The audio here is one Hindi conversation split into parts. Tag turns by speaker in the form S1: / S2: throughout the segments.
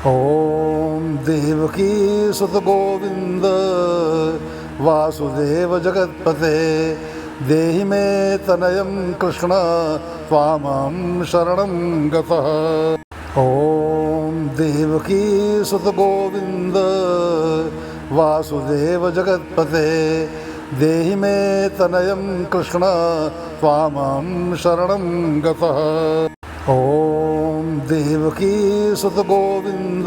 S1: ओम देवकी सुत गोविंद वासुदेव जगत्पते देहि मे तनयं कृष्ण त्वामहं शरणं गतः। ओम देवकी सुत गोविंद वासुदेव जगत्पते देहि मे तनयं कृष्ण त्वामहं शरणं गतः। ओम देवकी सुत गोविंद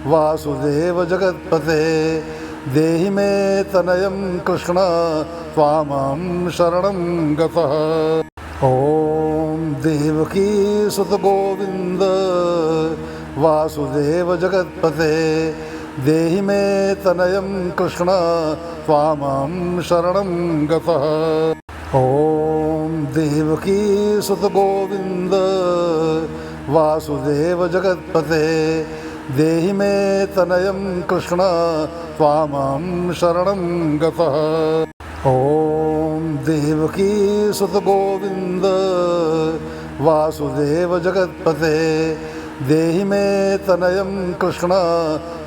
S1: वासुदेव जगत्पते देहि मे तनयं कृष्ण त्वामहं शरणं गतः। ओम देवकी सुत गोविंद वासुदेव जगत्पते देहि मे तनयं कृष्ण त्वामहं शरणं गतः। ओम देवकी सुत गोविंद वासुदेव जगत्पते देहि मे तनयं कृष्ण त्वामहं शरणं गतः। ओम देवकी सुत गोविंद वासुदेव जगत्पते देहि मे तनयं कृष्ण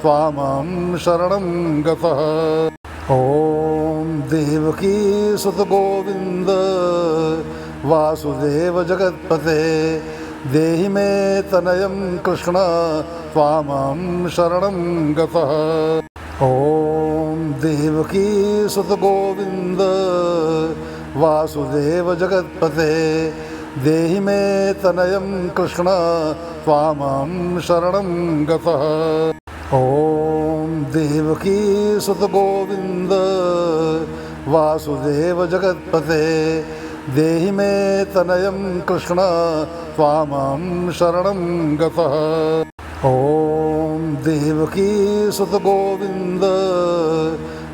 S1: त्वामहं शरणं गतः। ओम देवकी सुत गोविंद वासुदेव जगत्पते देहि मे तनयं कृष्ण त्वामहं शरणं गतः। ओम देवकी सुत गोविंद वासुदेव जगत्पते देहि मे तनयं कृष्ण त्वामहं शरणं गतः। ओम देवकी सुत गोविंद वासुदेव जगत्पते देहि मे तनयं कृष्ण त्वामहं शरणं गतः। ओम देवकी सुत गोविंद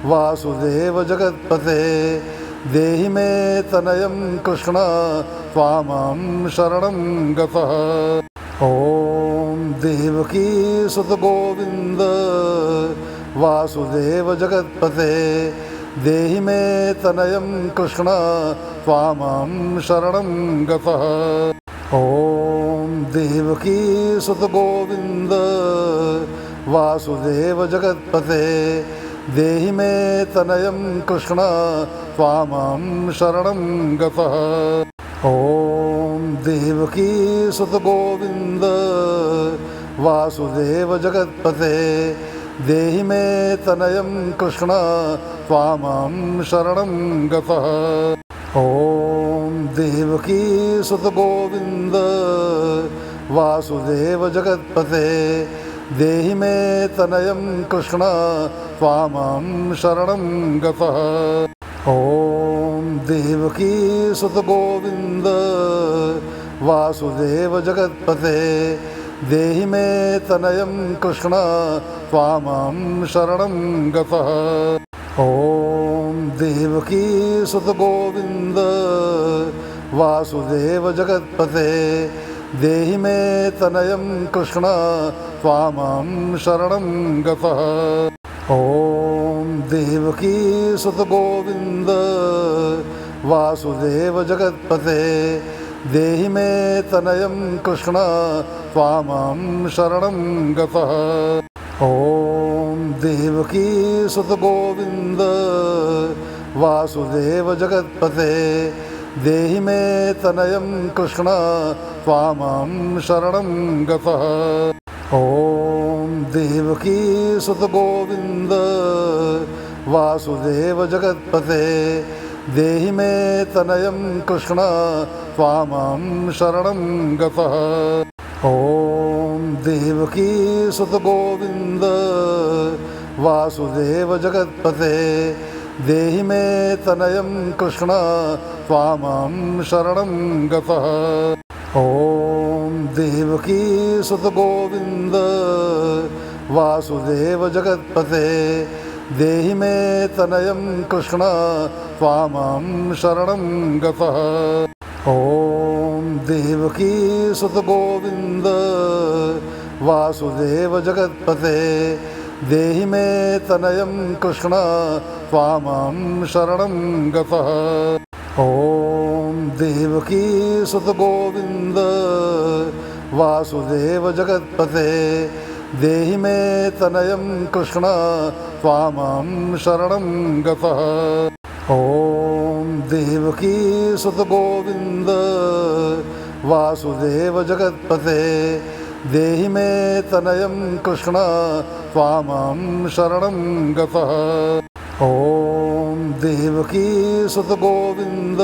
S1: वासुदेव जगत्पते देहि मे तनयं कृष्ण त्वामहं शरणं गतः। ओम देवकी सुत गोविंद वासुदेव जगत्पते देहि मे तनयं कृष्ण त्वामहं शरणं गतः। ओम देवकी सुत गोविंद वासुदेव जगत्पते देहि मे तनयं कृष्ण त्वामहं शरणं गतः। ओम देवकी सुत गोविंद वासुदेव जगत्पते देहि मे तनयं कृष्ण त्वामहं शरणं गतः। ओम देवकी सुत गोविंद वासुदेव जगत्पते देहि मे तनयं कृष्ण त्वामहं शरणं गतः। ओम देवकी सुत गोविंद वासुदेव जगत्पते देहि मे तनयं कृष्ण त्वामहं शरणं गतः। ओम देवकी सुत गोविंद वासुदेव जगत्पते देहि मे तनयं कृष्ण त्वामहं शरणं गतः। ओम देवकी सुत गोविंद वासुदेव जगत्पते देहि मे तनयं कृष्ण त्वामहं शरणं गतः। ओम देवकी सुत गोविंद वासुदेव जगत्पते देहि मे तनयं कृष्ण त्वामहं शरणं गतः। ओम देवकी सुत गोविंद वासुदेव जगत्पते देहि मे तनयं कृष्ण त्वामहं शरणं गतः। ओम देवकी सुत गोविंद वासुदेव जगत्पते देहि मे तनयं कृष्ण त्वामहं शरणं गतः। ओम देवकी सुत गोविंद वासुदेव जगत्पते देहि मे तनयं कृष्ण त्वामहं शरणं गतः। ओम देवकी सुत गोविंद वासुदेव जगत्पते देहि मे तनयं कृष्ण त्वामहं शरणं गतः। ओम देवकी सुत गोविंद वासुदेव जगत्पते देहि मे तनयं कृष्ण त्वामहं शरणं गतः। ॐ देवकी सुत गोविंद वासुदेव जगत्पते देहि मे तनयं कृष्ण त्वामहं शरणं गतः। ॐ देवकी सुत गोविंद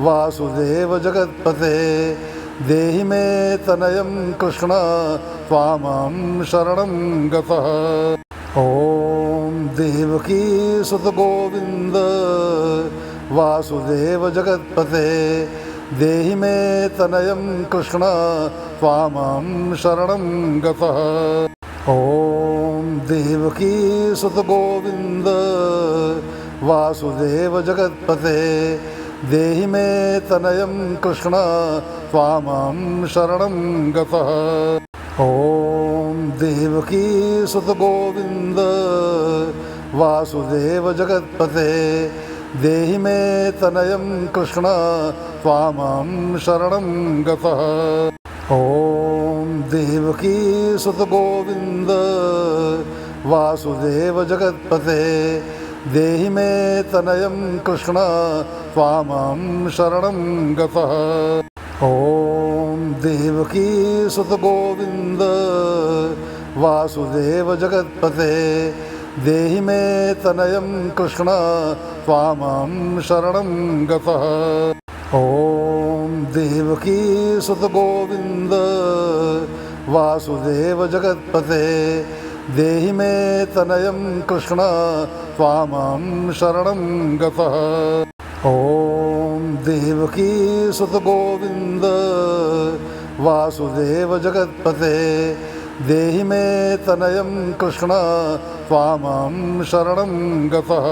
S1: वासुदेव जगत्पते देहि मे तनयं कृष्ण त्वामहं शरणं गतः। ॐ देवकी सुत गोविंद वासुदेव जगत्पते देहि मे तनयं कृष्ण त्वामहं शरणं गतः। ॐ देवकी सुत गोविंद वासुदेव जगत्पते देहि मे तनयं कृष्ण त्वामहं शरणं गतः। ॐ देवकी सुत गोविंद वासुदेव जगत्पते देहि मे तनयं कृष्ण त्वामहं शरणं गतः। ॐ देवकी सुत गोविंद वासुदेव जगत्पते देहि मे तनयं कृष्ण त्वामहं शरणं गतः। ॐ देवकी सुत गोविंद वासुदेव जगत्पते देहि मे तनयं कृष्ण त्वामहं शरणं गतः। ॐ देवकी सुत गोविंद वासुदेव जगत्पते देहि मे तनयं कृष्ण त्वामहं शरणं गतः। ॐ देवकी सुत गोविंद वासुदेव जगत्पते देहि मे तनयं कृष्ण त्वामहं शरणं गतः।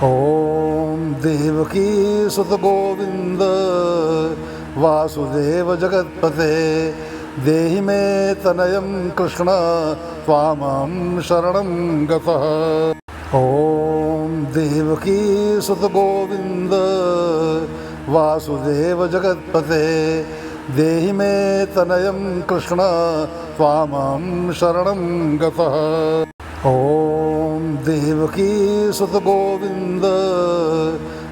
S1: ॐ देवकी सुत गोविंद वासुदेव जगत्पते देहि मे तनयं कृष्ण त्वामहं शरणं गतः। ॐ देवकी सुत गोविंद वासुदेव जगत्पते देहि मे तनयं कृष्ण त्वामहं शरणं गतः। ॐ देवकी सुत गोविंद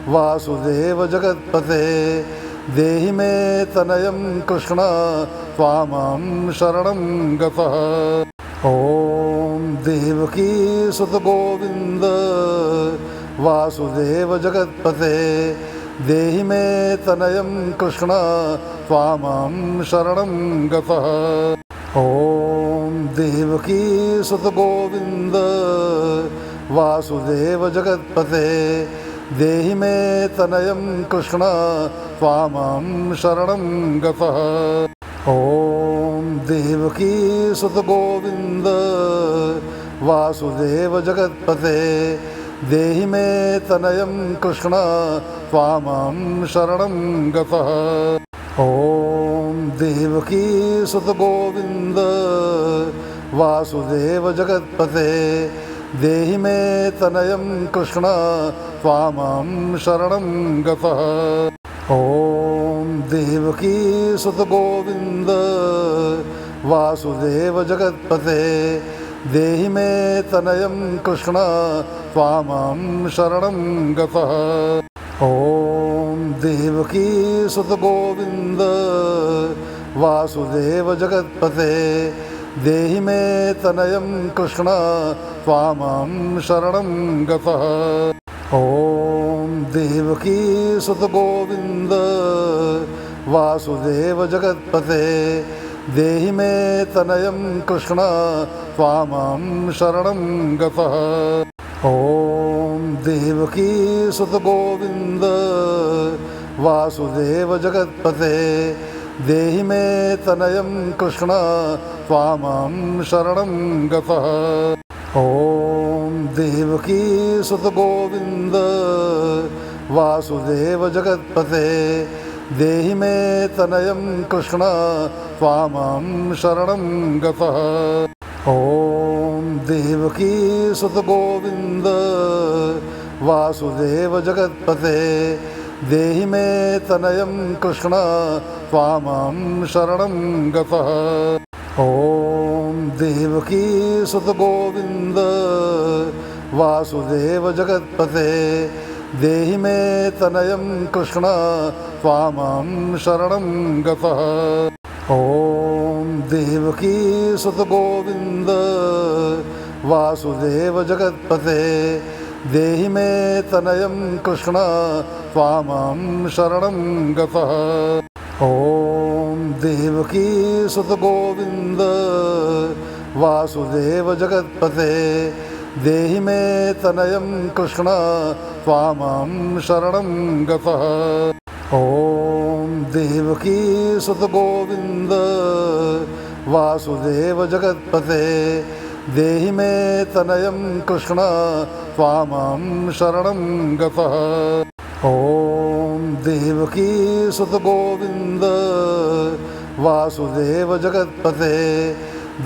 S1: वासुदेव जगत्पते देहि मे तनयं कृष्ण त्वामहं शरणं गतः। ॐ देवकी सुत गोविंद वासुदेव जगत्पते देहि मे तनयं कृष्ण त्वामहं शरणं गतः। ॐ देवकी सुत गोविंद वासुदेव जगत्पते देहि मे तनयं कृष्ण त्वामहं शरणं गतः। ॐ देवकी सुत गोविंद वासुदेव जगत्पते देहि मे तनयं कृष्ण त्वामहं शरणं गतः। ॐ देवकी सुत गोविंद वासुदेव जगत्पते देहि मे तनयं कृष्ण त्वामहं शरणं गतः। ॐ देवकी सुत गोविंद वासुदेव जगत्पते देहि मे तनयं कृष्ण त्वामहं शरणं गतः। ॐ देवकी सुत गोविंद वासुदेव जगत्पते देहि मे तनयं कृष्ण त्वामहं शरणं गतः। ॐ देवकी सुत गोविंद वासुदेव जगत्पते देहि मे तनयं कृष्ण त्वामहं शरणं गतः। ॐ देवकी सुत गोविंद वासुदेव जगत्पते देहि मे तनयं कृष्ण त्वामहं शरणं गतः। ॐ देवकी सुत गोविंद वासुदेव जगत्पते देहि मे तनयं कृष्ण त्वामहं शरणं गतः। ॐ देवकी सुत गोविंद वासुदेव जगत्पते देहि मे तनयं कृष्ण त्वामहं शरणं गतः। ॐ देवकी सुत गोविंद वासुदेव जगत्पते देहि मे तनयं कृष्ण त्वामहं शरणं गतः। ॐ देवकी सुत गोविंद वासुदेव जगत्पते देहि मे तनयं कृष्ण त्वामहं शरणं गतः। ॐ देवकी सुत गोविंद वासुदेव जगत्पते देहि मे तनयं कृष्ण त्वामहं शरणं गतः। ॐ देवकी सुत गोविंद वासुदेव जगत्पते देहि मे तनयं कृष्ण त्वामहं शरणं गतः। ॐ देवकी सुत गोविंद वासुदेव जगत्पते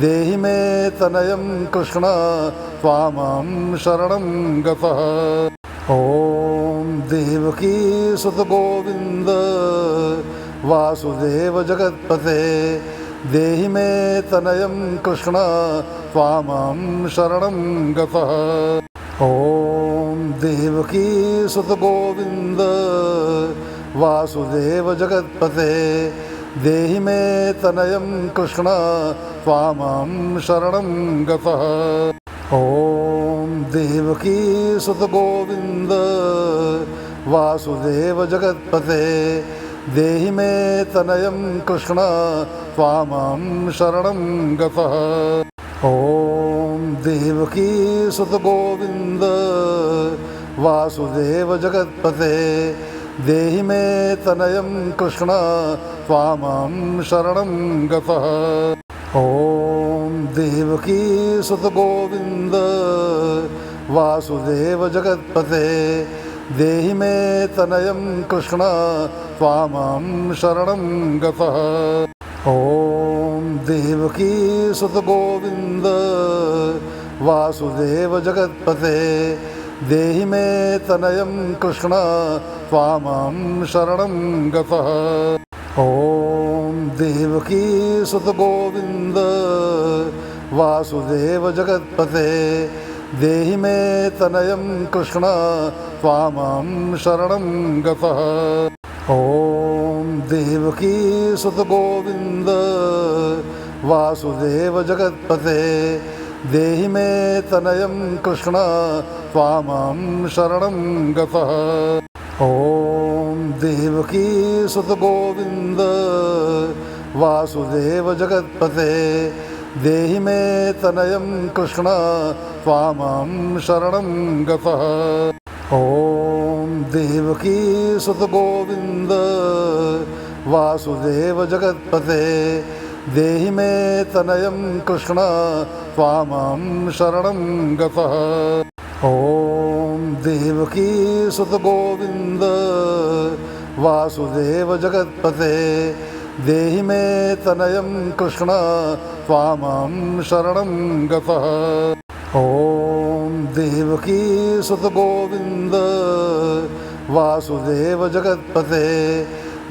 S1: देहि मे तनयं कृष्ण त्वामहं शरणं गतः। ॐ देवकी सुत गोविंद वासुदेव जगत्पते देहि मे तनयं कृष्ण त्वामहं शरणं गतः। ॐ देवकी सुत गोविंद वासुदेव जगत्पते देहि मे तनयं कृष्ण त्वामहं शरणं गतः। ॐ देवकी सुत गोविंद वासुदेव जगत्पते देहि मे तनयं कृष्ण त्वामहं शरणं गतः। ॐ देवकी सुत गोविंद वासुदेव जगत्पते देहि मे तनयं कृष्ण त्वामहं शरणं गतः। ॐ देवकी सुत गोविंद वासुदेव जगत्पते देहि मे तनयं कृष्ण त्वामहं शरणं गतः। ॐ देवकी सुत गोविंद वासुदेव जगत्पते देहि मे तनयं कृष्ण त्वामहं शरणं गतः। ॐ देवकी सुत गोविंद वासुदेव जगत्पते देहि मे तनयं कृष्ण त्वामहं शरणं गतः। ॐ देवकी सुत गोविंद वासुदेव जगत्पते देहि मे तनयं कृष्ण त्वामहं शरणं गतः। ॐ देवकी सुत गोविंद वासुदेव जगत्पते देहि मे तनयं कृष्ण त्वामहं शरणं गतः। ॐ देवकी सुत गोविंद वासुदेव जगत्पते देहि मे तनयं कृष्ण त्वामहं शरणं गतः। ॐ देवकी सुत गोविंद वासुदेव जगत्पते देहि मे तनयं कृष्ण त्वामहं शरणं गतः। ॐ देवकी सुत गोविंद वासुदेव जगत्पते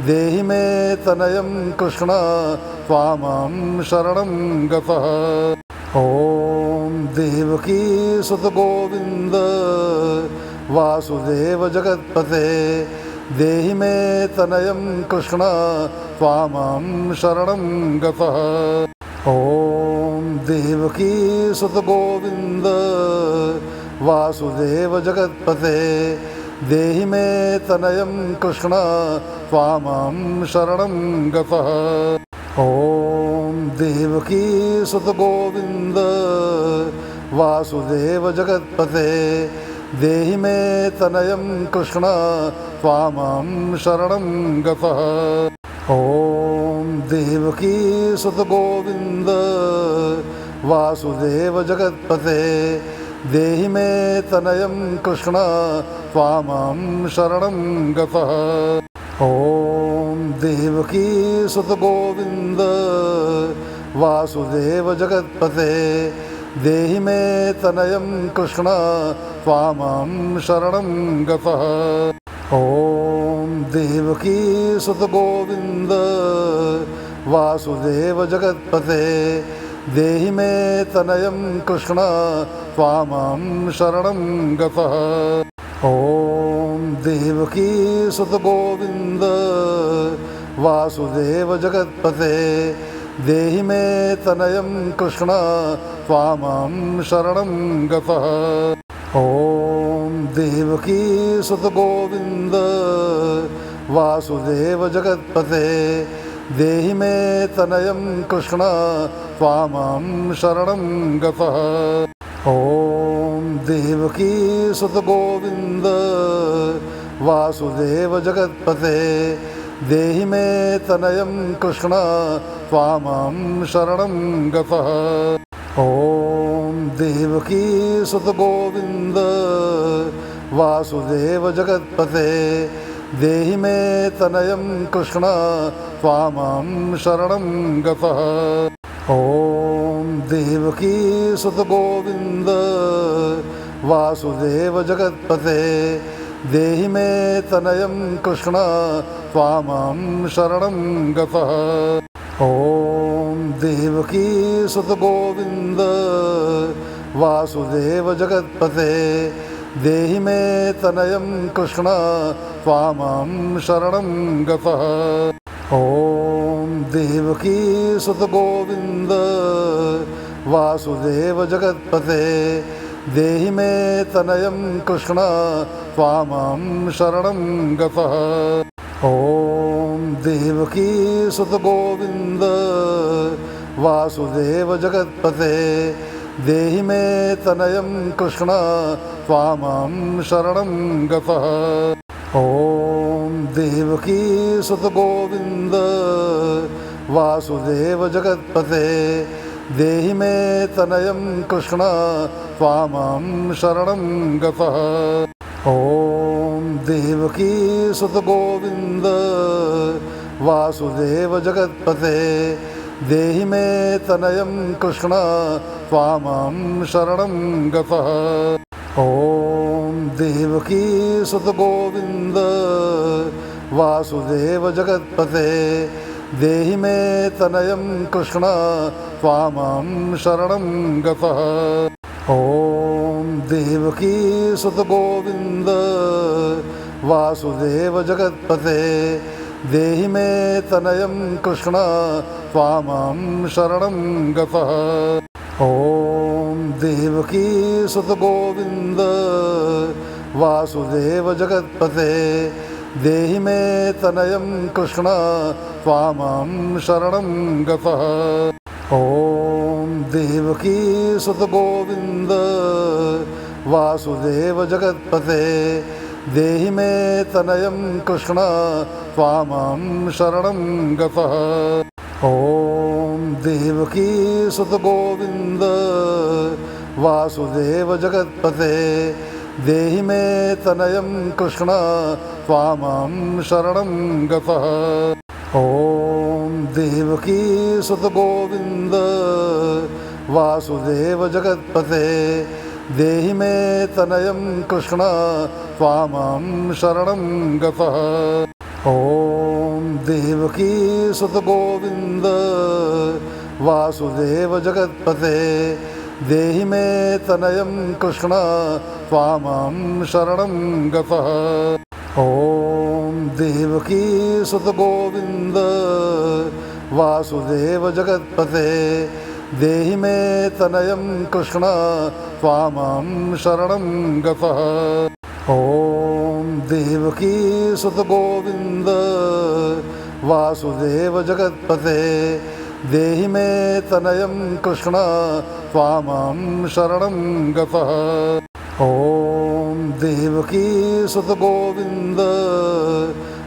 S1: देहि मे तनयं कृष्ण त्वामहं शरणं गतः। ॐ देवकी सुत गोविंद वासुदेव जगत्पते देहि मे तनयं कृष्ण त्वामहं शरणं गतः। ॐ देवकी सुत गोविंद वासुदेव जगत्पते देहि मे तनयं कृष्ण त्वामहं शरणं गतः। ॐ देवकी सुत गोविंद वासुदेव जगत्पते देहि मे तनयं कृष्ण त्वामहं शरणं गतः। ॐ देवकी सुत गोविंद वासुदेव जगत्पते देहि मे तनयं कृष्ण त्वामहं शरणं गतः। ॐ देवकी सुत गोविंद वासुदेव जगत्पते देहि मे तनयं कृष्ण त्वामहं शरणं गतः। ॐ देवकी सुत गोविंद वासुदेव जगत्पते देहि मे तनयं कृष्ण त्वामहं शरणं गतः। ॐ देवकी सुत गोविंद वासुदेव जगत्पते देहि मे तनयं कृष्ण त्वामहं शरणं गतः। ॐ देवकी सुत गोविंद वासुदेव जगत्पते देहि मे तनयं कृष्ण त्वामहं शरणं गतः। ॐ देवकी सुत गोविंद वासुदेव जगत्पते देहि मे तनयं कृष्ण त्वामहं शरणं गतः। ॐ देवकी सुत गोविंद वासुदेव जगत्पते देहि मे तनयं कृष्ण त्वामहं शरणं गतः। ॐ देवकी सुत गोविंद वासुदेव जगत्पते देहि मे तनयं कृष्ण त्वामहं शरणं गतः। ॐ देवकी सुत गोविंद वासुदेव जगत्पते देहि मे तनयं कृष्ण त्वामहं शरणं गतः। ॐ देवकी सुत गोविंद वासुदेव जगत्पते देहि मे तनयं कृष्ण त्वामहं शरणं गतः। ॐ देवकी सुत गोविंद वासुदेव जगत्पते देहि मे तनयं कृष्ण त्वामहं शरणं गतः। ॐ देवकी सुत गोविंद वासुदेव जगत्पते देहि मे तनयं कृष्ण त्वामहं शरणं गतः। ॐ देवकी सुत गोविंद वासुदेव जगत्पते देहि मे तनयं कृष्ण त्वामहं शरणं गतः। ॐ देवकी सुत गोविंद वासुदेव जगत्पते देहि मे तनयं कृष्ण त्वामहं शरणं गतः। ॐ देवकी सुत गोविंद वासुदेव जगत्पते देहि मे तनयं कृष्ण त्वामहं शरणं गतः। ॐ देवकी सुत गोविंद वासुदेव जगत्पते देहि मे तनयं कृष्ण त्वामहं शरणं गतः। ॐ देवकी सुत गोविंद वासुदेव जगत्पते देहि मे तनयं कृष्ण त्वामहं शरणं गतः। ॐ देवकी सुत गोविंद वासुदेव जगत्पते देहि मे तनयं कृष्ण त्वामहं शरणं गतः। ॐ देवकी सुत गोविंद वासुदेव जगत्पते देहि मे तनयं कृष्ण त्वामहं शरणं गतः। ॐ देवकी सुत गोविंद वासुदेव जगत्पते देहि मे तनयं कृष्ण त्वामहं शरणं गतः। ॐ देवकी सुत गोविंद वासुदेव जगत्पते देहि मे तनयं कृष्ण त्वामहं शरणं गतः। ॐ देवकी सुत गोविंद वासुदेव जगत्पते देहि मे तनयं कृष्ण त्वामहं शरणं गतः। ॐ देवकी सुत गोविंद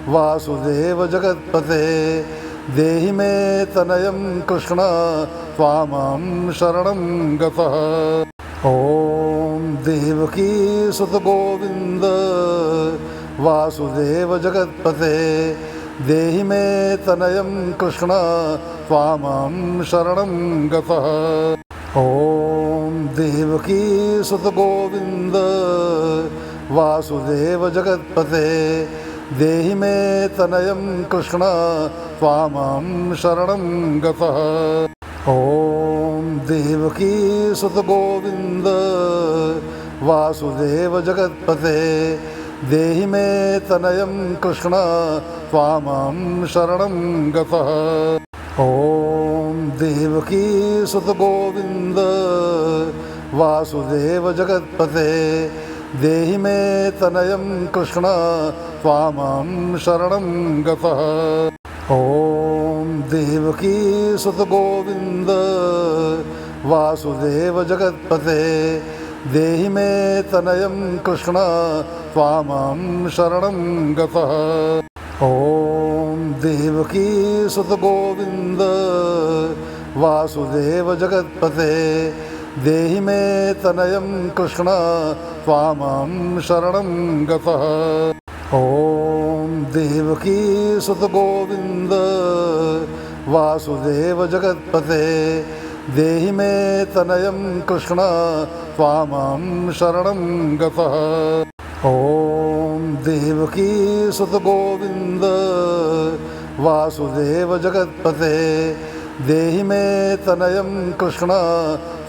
S1: वासुदेव जगत्पते देहि मे तनयं कृष्ण त्वामहं शरणं गतः। ॐ देवकी सुत गोविंद वासुदेव जगत्पते देहि मे तनयं कृष्ण त्वामहं शरणं गतः। ॐ देवकी सुत गोविंद वासुदेव जगत्पते देहि मे तनयं कृष्ण त्वामहं शरणं गतः। ॐ देवकी सुत गोविन्द वासुदेव जगत्पते देहि मे तनयं कृष्ण त्वामहं शरणं गतः। ॐ देवकी सुत गोविन्द वासुदेव जगत्पते देहि मे तनयं कृष्ण त्वामहं शरणं गतः। ॐ देवकी सुत गोविन्द वासुदेव जगत्पते देहि मे तनयं कृष्ण त्वामहं शरणं गतः। ॐ देवकी सुत गोविन्द वासुदेव जगत्पते देहि मे तनयं कृष्ण त्वामहं शरणं गतः। ॐ देवकी सुत गोविन्द वासुदेव जगत्पते देहि मे तनयं कृष्ण त्वामहं शरणं गतः। ॐ देवकी सुत गोविन्द वासुदेव जगत्पते देहि मे तनयं कृष्ण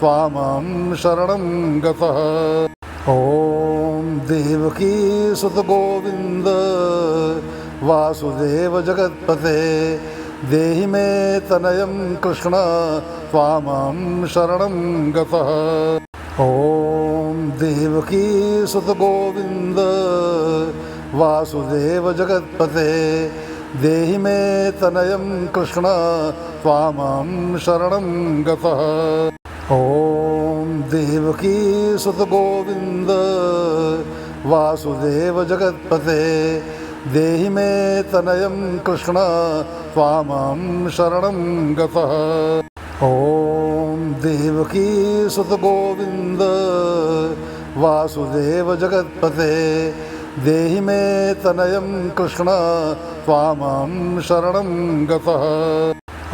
S1: त्वामहं शरणं गतः। ॐ देवकी सुत गोविन्द वासुदेव जगत्पते देहि मे तनयं कृष्ण त्वामहं शरणं गतः। ॐ देवकी सुत गोविन्द वासुदेव जगत्पते देहि मे तनयं कृष्ण त्वामहं शरणं गतः। ॐ देवकी सुत गोविन्द वासुदेव जगत्पते देहि मे तनयं कृष्ण त्वामहं शरणं गतः। ॐ देवकी सुत गोविन्द वासुदेव जगत्पते देहि मे तनयं कृष्ण त्वामहं शरणं गतः।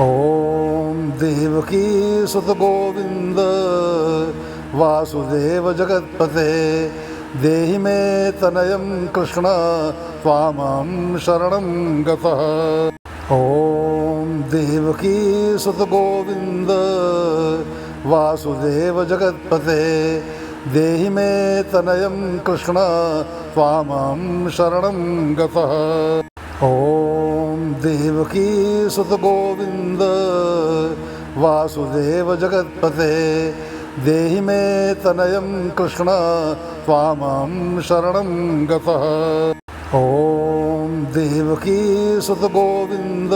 S1: ॐ देवकी सुत गोविन्द वासुदेव जगत्पते देहि मे तनयं कृष्ण त्वामहं शरणं गतः। ॐ देवकी सुत गोविन्द वासुदेव जगत्पते देहि मे तनयं कृष्ण त्वामहं शरणं गतः। ॐ देवकी सुत गोविन्द वासुदेव जगत्पते देहि मे तनयं कृष्ण त्वामहं शरणं गतः। ॐ देवकी सुत गोविन्द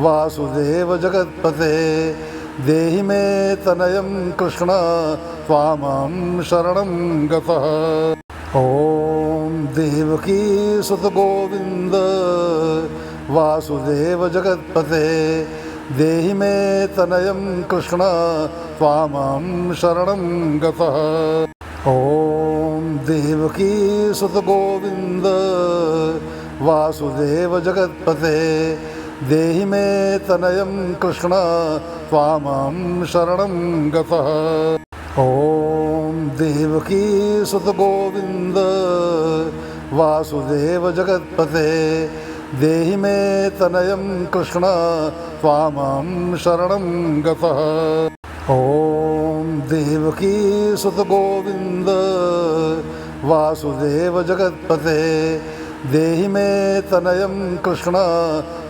S1: वासुदेव जगत्पते देहि मे तनयं कृष्ण त्वामहं शरणं गतः। ॐ देवकी सुत गोविन्द वासुदेव जगत्पते देहि मे तनयं कृष्ण त्वामहं शरणं गतः। ॐ देवकी सुत गोविन्द वासुदेव जगत्पते देहि मे तनयं कृष्ण त्वामहं शरणं गतः। ॐ देवकी सुत गोविन्द वासुदेव जगत्पते देहि मे तनयं कृष्ण त्वामहं शरणं गतः। ॐ देवकी सुत गोविन्द वासुदेव जगत्पते देहि मे तनयं कृष्ण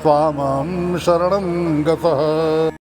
S1: त्वामहं शरणं गतः।